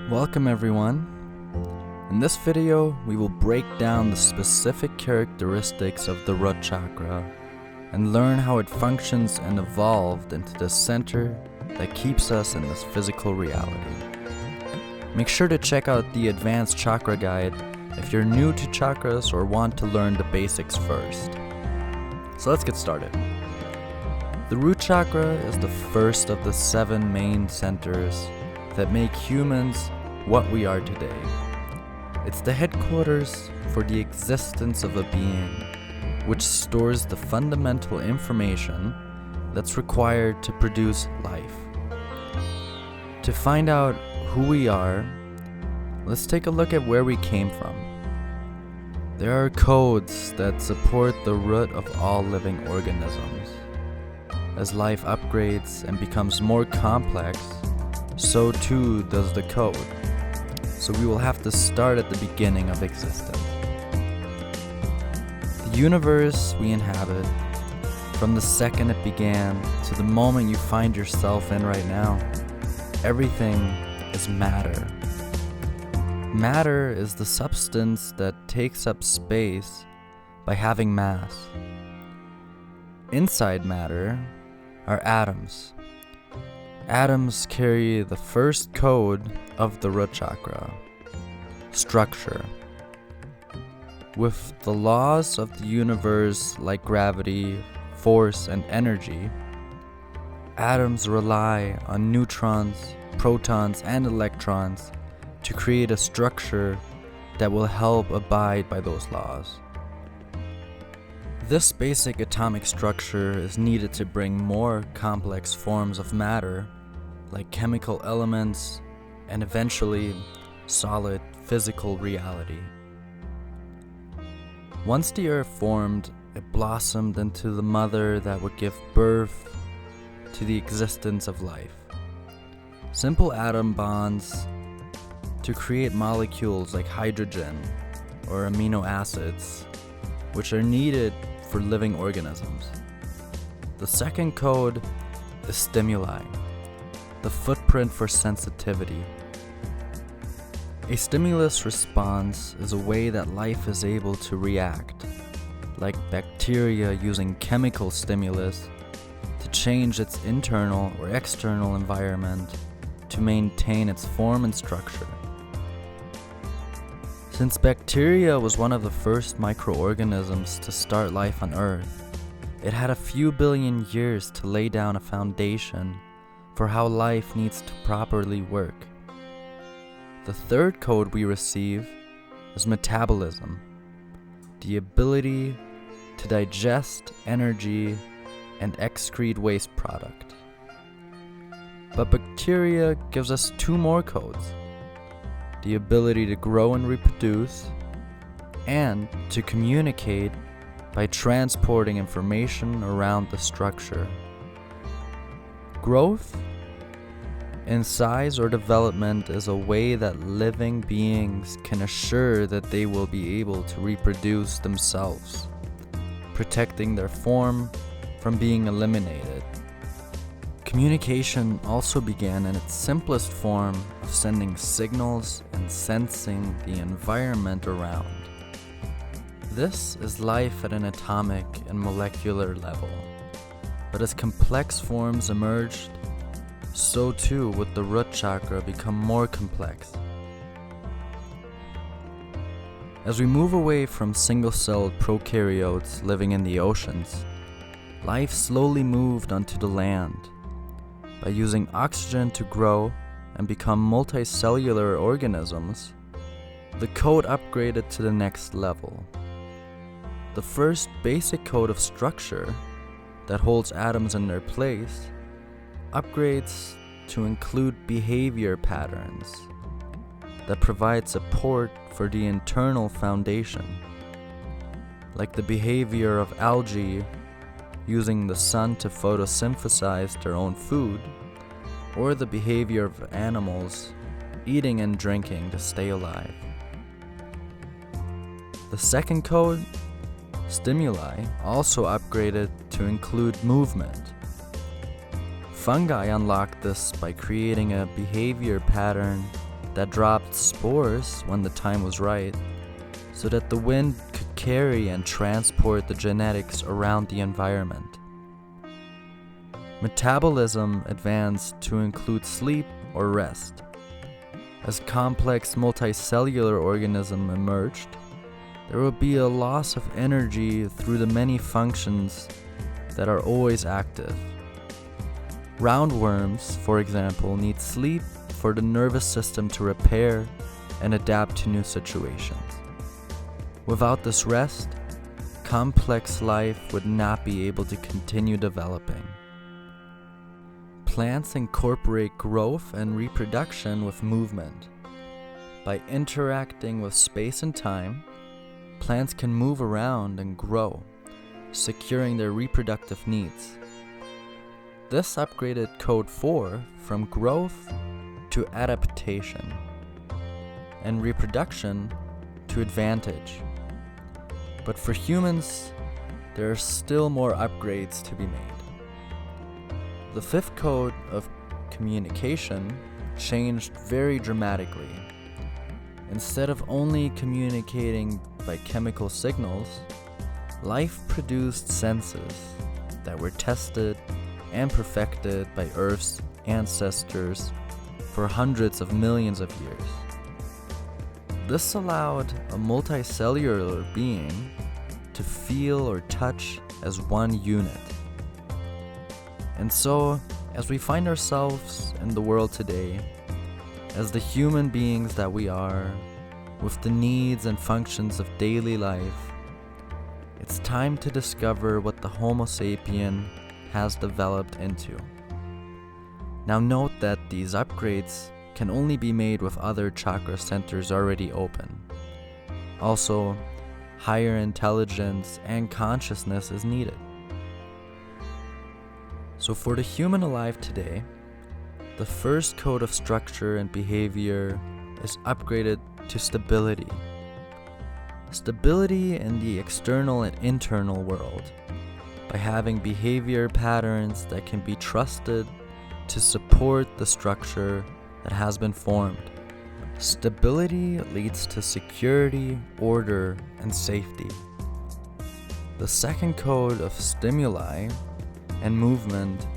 Welcome everyone. In this video, we will break down the specific characteristics of the root chakra and learn how it functions and evolved into the center that keeps us in this physical reality. Make sure to check out the advanced chakra guide if you're new to chakras or want to learn the basics first. So let's get started. The root chakra is the first of the 7 main centers that make humans what we are today. It's the headquarters for the existence of a being, which stores the fundamental information that's required to produce life. To find out who we are, let's take a look at where we came from. There are codes that support the root of all living organisms. As life upgrades and becomes more complex, so too does the code. So we will have to start at the beginning of existence. The universe we inhabit, from the second it began to the moment you find yourself in right now, everything is matter. Matter is the substance that takes up space by having mass. Inside matter are atoms. Atoms carry the first code of the root chakra, structure. With the laws of the universe like gravity, force, and energy, atoms rely on neutrons, protons, and electrons to create a structure that will help abide by those laws. This basic atomic structure is needed to bring more complex forms of matter, like chemical elements, and eventually solid physical reality. Once the earth formed, it blossomed into the mother that would give birth to the existence of life. Simple atom bonds to create molecules like hydrogen or amino acids, which are needed for living organisms. The second code is stimuli, the footprint for sensitivity. A stimulus response is a way that life is able to react, like bacteria using chemical stimulus to change its internal or external environment to maintain its form and structure. Since bacteria was one of the first microorganisms to start life on Earth, it had a few billion years to lay down a foundation for how life needs to properly work. The third code we receive is metabolism, the ability to digest energy and excrete waste product. But bacteria gives us 2 more codes, the ability to grow and reproduce, and to communicate by transporting information around the structure. Growth in size or development is a way that living beings can assure that they will be able to reproduce themselves, protecting their form from being eliminated. Communication also began in its simplest form of sending signals and sensing the environment around. This is life at an atomic and molecular level. But as complex forms emerged, so too would the root chakra become more complex. As we move away from single-celled prokaryotes living in the oceans, life slowly moved onto the land. By using oxygen to grow and become multicellular organisms, the code upgraded to the next level. The first basic code of structure that holds atoms in their place upgrades to include behavior patterns that provide support for the internal foundation, like the behavior of algae using the sun to photosynthesize their own food, or the behavior of animals eating and drinking to stay alive. The second code, stimuli, also upgraded to include movement. Fungi unlock this by creating a behavior pattern that dropped spores when the time was right, so that the wind could carry and transport the genetics around the environment. Metabolism advanced to include sleep or rest. As complex multicellular organism emerged, there will be a loss of energy through the many functions that are always active. Roundworms, for example, need sleep for the nervous system to repair and adapt to new situations. Without this rest, complex life would not be able to continue developing. Plants incorporate growth and reproduction with movement. By interacting with space and time, plants can move around and grow, securing their reproductive needs. This upgraded code 4 from growth to adaptation, and reproduction to advantage. But for humans, there are still more upgrades to be made. The 5th code of communication changed very dramatically. Instead of only communicating by chemical signals, life produced senses that were tested and perfected by Earth's ancestors for hundreds of millions of years. This allowed a multicellular being to feel or touch as one unit. And so, as we find ourselves in the world today, as the human beings that we are, with the needs and functions of daily life, it's time to discover what the Homo sapien has developed into. Now note that these upgrades can only be made with other chakra centers already open. Also, higher intelligence and consciousness is needed. So for the human alive today, the first code of structure and behavior is upgraded to stability. Stability in the external and internal world, by having behavior patterns that can be trusted to support the structure that has been formed. Stability leads to security, order, and safety. The second code of stimuli and movement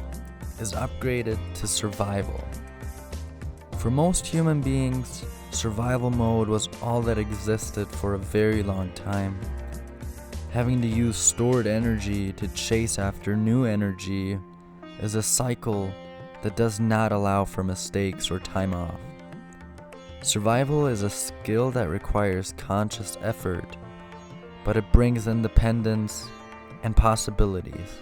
is upgraded to survival. For most human beings, survival mode was all that existed for a very long time. Having to use stored energy to chase after new energy is a cycle that does not allow for mistakes or time off. Survival is a skill that requires conscious effort, but it brings independence and possibilities.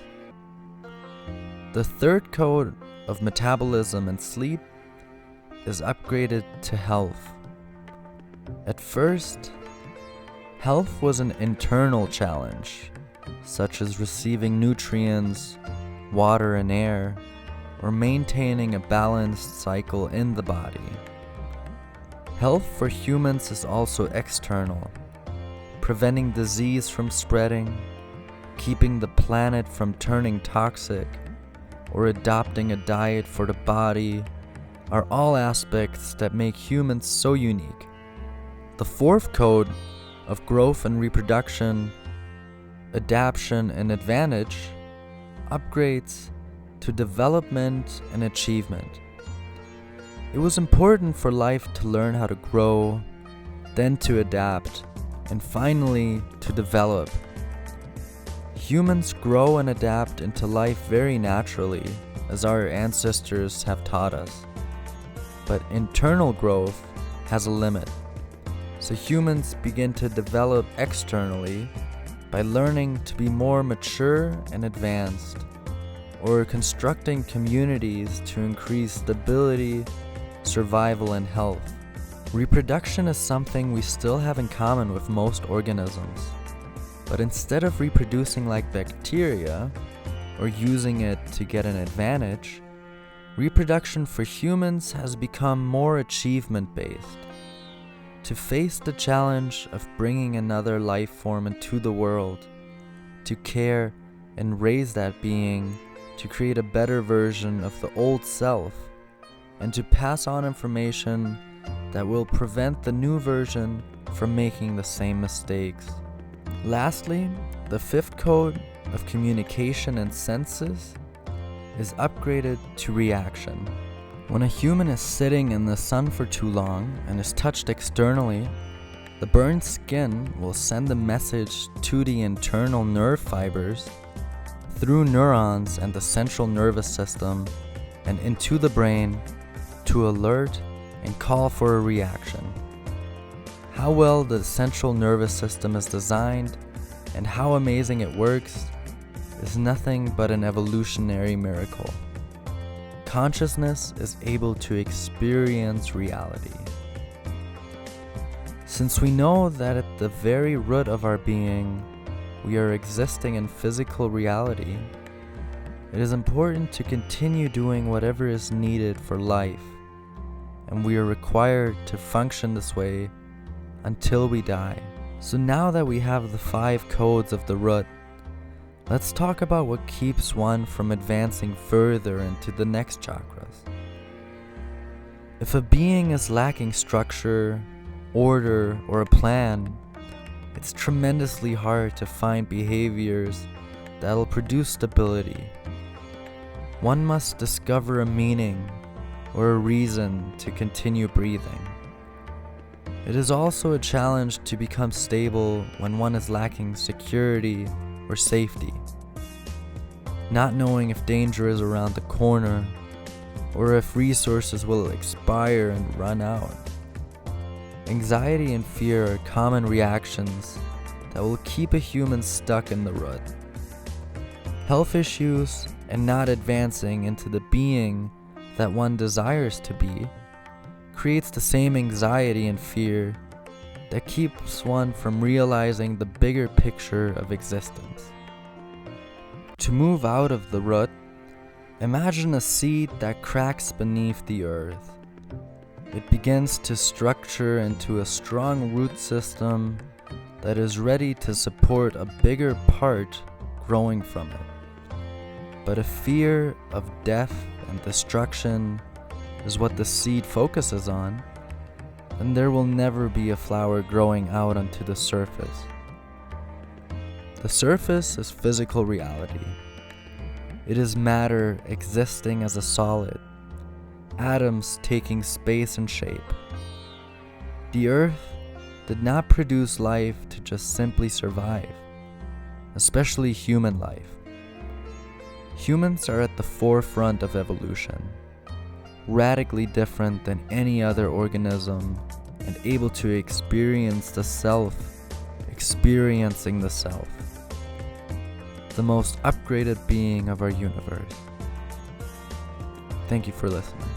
The third code of metabolism and sleep is upgraded to health. At first, health was an internal challenge, such as receiving nutrients, water and air, or maintaining a balanced cycle in the body. Health for humans is also external, preventing disease from spreading, keeping the planet from turning toxic, or adopting a diet for the body are all aspects that make humans so unique. The fourth code of growth and reproduction, adaptation and advantage upgrades to development and achievement. It was important for life to learn how to grow, then to adapt, and finally to develop. Humans grow and adapt into life very naturally, as our ancestors have taught us. But internal growth has a limit. So humans begin to develop externally by learning to be more mature and advanced, or constructing communities to increase stability, survival, and health. Reproduction is something we still have in common with most organisms. But instead of reproducing like bacteria, or using it to get an advantage, reproduction for humans has become more achievement-based. To face the challenge of bringing another life form into the world, to care and raise that being, to create a better version of the old self, and to pass on information that will prevent the new version from making the same mistakes. Lastly, the fifth code of communication and senses is upgraded to reaction. When a human is sitting in the sun for too long and is touched externally, the burned skin will send a message to the internal nerve fibers through neurons and the central nervous system and into the brain to alert and call for a reaction. How well the central nervous system is designed and how amazing it works is nothing but an evolutionary miracle. Consciousness is able to experience reality. Since we know that at the very root of our being, we are existing in physical reality, it is important to continue doing whatever is needed for life, and we are required to function this way until we die. So now that we have the 5 codes of the root, let's talk about what keeps one from advancing further into the next chakras. If a being is lacking structure, order, or a plan, it's tremendously hard to find behaviors that'll produce stability. One must discover a meaning or a reason to continue breathing. It is also a challenge to become stable when one is lacking security or safety, not knowing if danger is around the corner or if resources will expire and run out. Anxiety and fear are common reactions that will keep a human stuck in the rut. Health issues and not advancing into the being that one desires to be creates the same anxiety and fear that keeps one from realizing the bigger picture of existence. To move out of the rut, imagine a seed that cracks beneath the earth. It begins to structure into a strong root system that is ready to support a bigger part growing from it. But if fear of death and destruction is what the seed focuses on, then there will never be a flower growing out onto the surface. The surface is physical reality. It is matter existing as a solid, atoms taking space and shape. The earth did not produce life to just simply survive, especially human life. Humans are at the forefront of evolution, radically different than any other organism and able to experience the self, experiencing the self, the most upgraded being of our universe. Thank you for listening.